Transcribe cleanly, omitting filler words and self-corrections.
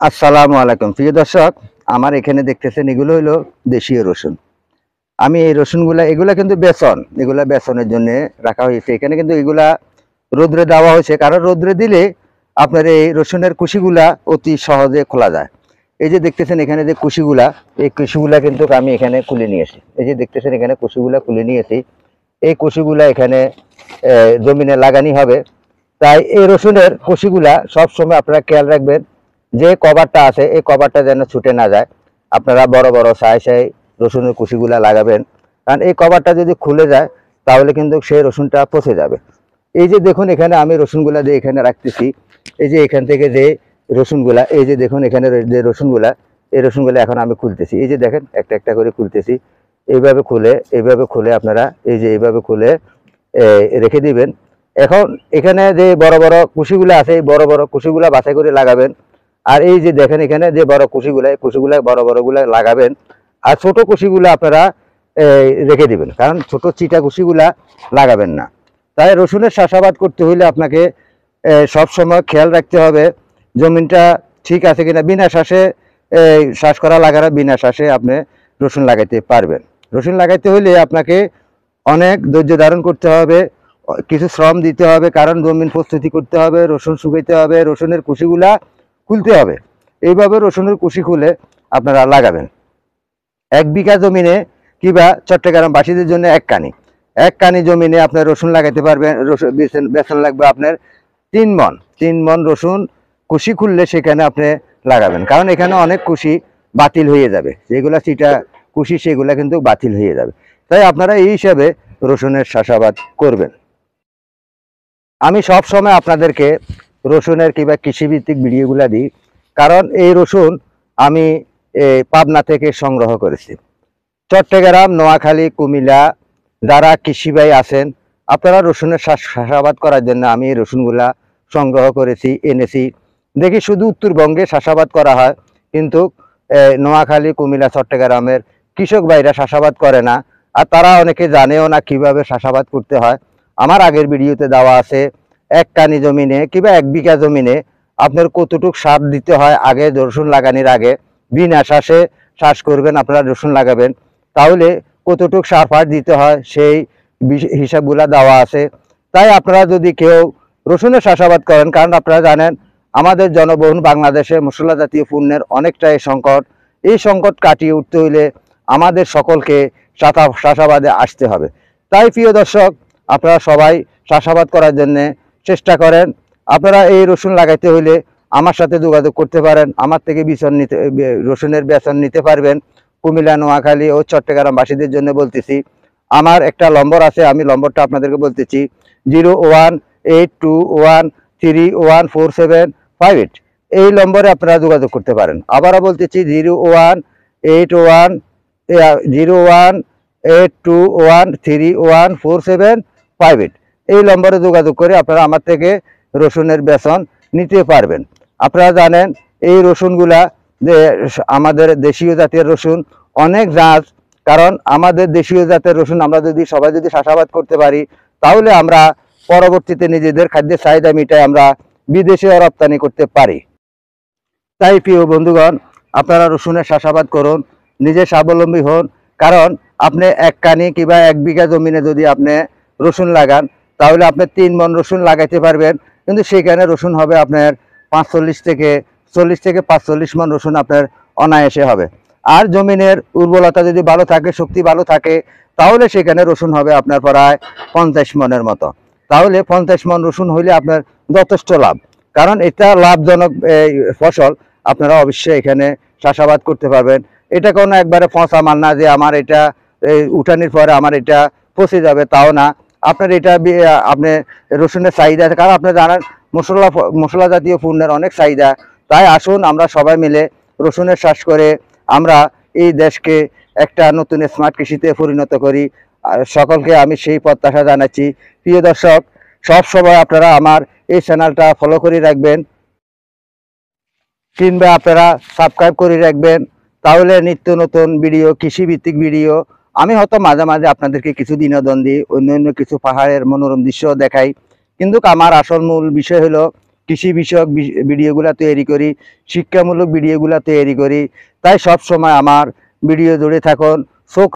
আসসালামু আলাইকুম প্রিয় দর্শক। আমার এখানে দেখতেছেন এগুলো হলো দেশীয় রসুন। আমি এই রসুনগুলা এগুলা কিন্তু বেসন, এগুলা বেসনের জন্য রাখা হয়েছে। এখানে কিন্তু এগুলা রোদ্রে দেওয়া হয়েছে, কারণ রোদ্রে দিলে আপনার এই রসুনের কুশিগুলা অতি সহজে খোলা যায়। এই যে দেখতেছেন এখানে যে কুশিগুলা, এই কুশিগুলা কিন্তু আমি এখানে খুলে নিয়েছি। এই যে দেখতেছেন এখানে কুশিগুলা খুলে নিয়েছি। এই কুশিগুলা এখানে জমিনে লাগানি হবে। তাই এই রসুনের কুশিগুলা সবসময় আপনারা খেয়াল রাখবেন যে কভারটা আছে এই কভারটা যেন ছুটে না যায়। আপনারা বড় বড় সাই রসুনের কুশিগুলা লাগাবেন, কারণ এই কভারটা যদি খুলে যায় তাহলে কিন্তু সেই রসুনটা পচে যাবে। এই যে দেখুন এখানে আমি রসুনগুলা দিয়ে এখানে রাখতেছি। এই যে এখান থেকে যে রসুনগুলা, এই যে দেখুন এখানে যে রসুনগুলা, এই রসুনগুলা এখন আমি খুলতেছি। এই যে দেখেন একটা একটা করে খুলতেছি। এইভাবে খুলে আপনারা এই যে এইভাবে খুলে রেখে দিবেন। এখন এখানে যে বড় বড় কুশিগুলা আছে এই বড় বড় কুশিগুলা বাছাই করে লাগাবেন। আর এই যে দেখেন এখানে যে বড় কুশিগুলা, এই কুশিগুলা বড় বড়গুলা লাগাবেন। আর ছোট কুশিগুলা আপনারা রেখে দিবেন, কারণ ছোট চিটা কুশিগুলা লাগাবেন না। তাই রসুনের চাষাবাদ করতে হইলে আপনাকে সব সময় খেয়াল রাখতে হবে জমিনটা ঠিক আছে কিনা। বিনা শ্বাসে শ্বাস করা লাগানো, বিনা শ্বাসে আপনি রসুন লাগাইতে পারবেন। রসুন লাগাইতে হইলে আপনাকে অনেক ধৈর্য ধারণ করতে হবে, কিছু শ্রম দিতে হবে, কারণ জমিন প্রস্তুতি করতে হবে, রসুন শুকাইতে হবে, রসুনের কুশিগুলা খুলতে হবে। এইভাবে রসুনের কুশি খুলে আপনারা লাগাবেন। 1 বিঘা জমিনে কিংবা চট্টগ্রামবাসীদের জন্য এক কানি জমিনে আপনার রসুন লাগাইতে পারবেন। বেসন লাগবে আপনার 3 মণ। 3 মণ রসুন কুশি খুললে সেখানে আপনি লাগাবেন, কারণ এখানে অনেক কুশি বাতিল হয়ে যাবে, যেগুলা চিটা কুশি সেগুলা কিন্তু বাতিল হয়ে যাবে। তাই আপনারা এই হিসাবে রসুনের চাষাবাদ করবেন। আমি সব সময় আপনাদেরকে রসুনের কিংবা কৃষিভিত্তিক ভিডিওগুলা দিই, কারণ এই রসুন আমি পাবনা থেকে সংগ্রহ করেছি। চট্টগ্রাম, নোয়াখালী, কুমিল্লা যারা কৃষি ভাই আছেন, আপনারা রসুনের চাষাবাদ করার জন্য আমি এই রসুনগুলা সংগ্রহ করেছি, এনেছি। দেখি শুধু উত্তরবঙ্গে চাষাবাদ করা হয়, কিন্তু নোয়াখালী, কুমিল্লা, চট্টগ্রামের কৃষক ভাইরা চাষাবাদ করে না। আর তারা অনেকে জানেও না কিভাবে চাষাবাদ করতে হয়। আমার আগের ভিডিওতে দেওয়া আছে 1 কানি জমিনে কিংবা 1 বিঘা জমিনে আপনার কতটুক সার দিতে হয় আগে রসুন লাগানোর আগে। বিনা শ্বাসে চাষ করবেন, আপনারা রসুন লাগাবেন, তাহলে কতটুক সার ফার দিতে হয় সেই হিসাবগুলা দেওয়া আছে। তাই আপনারা যদি কেউ রসুনের চাষাবাদ করেন, কারণ আপনারা জানেন আমাদের জনবহুল বাংলাদেশে মশলা জাতীয় পণ্যের অনেকটাই সংকট। এই সংকট কাটিয়ে উঠতে হইলে আমাদের সকলকে চাষাবাদে আসতে হবে। তাই প্রিয় দর্শক, আপনারা সবাই চাষাবাদ করার জন্য চেষ্টা করেন। আপনারা এই রসুন লাগাইতে হইলে আমার সাথে যোগাযোগ করতে পারেন, আমার থেকে রসুনের বেতন নিতে পারবেন। কুমিল্লা, নোয়াখালী ও চট্টগ্রামবাসীদের জন্য বলতেছি, আমার একটা নম্বর আছে, আমি নম্বরটা আপনাদেরকে বলতেছি 01821314758। এই নম্বরে আপনারা যোগাযোগ করতে পারেন। আবারও বলতেছি 01821314758। এই নম্বরে যোগাযোগ করে আপনারা আমার থেকে রসুনের বেতন নিতে পারবেন। আপনারা জানেন এই রসুনগুলা যে আমাদের দেশীয় জাতের রসুন অনেক জাত, কারণ আমাদের দেশীয় জাতের রসুন আমরা যদি সবাই যদি চাষাবাদ করতে পারি, তাহলে আমরা পরবর্তীতে নিজেদের খাদ্যের চাহিদা মিটায় আমরা বিদেশে রপ্তানি করতে পারি। তাই প্রিয় বন্ধুগণ, আপনারা রসুনের চাষাবাদ করুন, নিজে স্বাবলম্বী হন। কারণ আপনি 1 কানি কিংবা 1 বিঘা জমিনে যদি আপনি রসুন লাগান, তাহলে আপনি 3 মণ রসুন লাগাইতে পারবেন, কিন্তু সেখানে রসুন হবে আপনার 45 থেকে 45 মণ রসুন আপনার অনায়াসে হবে। আর জমিনের উর্বরতা যদি ভালো থাকে, শক্তি ভালো থাকে, তাহলে সেখানে রসুন হবে আপনার প্রায় 50 মণের মতো। তাহলে 50 মণ রসুন হইলে আপনার যথেষ্ট লাভ, কারণ এটা লাভজনক ফসল। আপনারা অবশ্যই এখানে চাষাবাদ করতে পারবেন। এটা কোনো একবারে পচা মাল না যে আমার এটা উঠানির পরে আমার এটা পচে যাবে, তাও না। আপনার এটা আপনি রসুনের চাহিদা আছে, কারণ আপনি জানেন মশলা জাতীয় পণ্যের অনেক চাহিদা। তাই আসুন আমরা সবাই মিলে রসুনের চাষ করে আমরা এই দেশকে একটা নতুন স্মার্ট কৃষিতে পরিণত করি। সকলকে আমি সেই প্রত্যাশা জানাচ্ছি। প্রিয় দর্শক, সব সময় আপনারা আমার এই চ্যানেলটা ফলো করে রাখবেন, কিংবা আপনারা সাবস্ক্রাইব করে রাখবেন। তাহলে নিত্য নতুন ভিডিও, কৃষিভিত্তিক ভিডিও আমি হয়তো মাঝে মাঝে আপনাদেরকে কিছু বিনোদন দিই, অন্য কিছু পাহাড়ের মনোরম দৃশ্য দেখাই, কিন্তু আমার আসল মূল বিষয় হলো কৃষি বিষয়ক ভিডিওগুলো তৈরি করি, শিক্ষামূলক ভিডিওগুলো তৈরি করি। তাই সব সময় আমার ভিডিও জুড়ে থাকুন।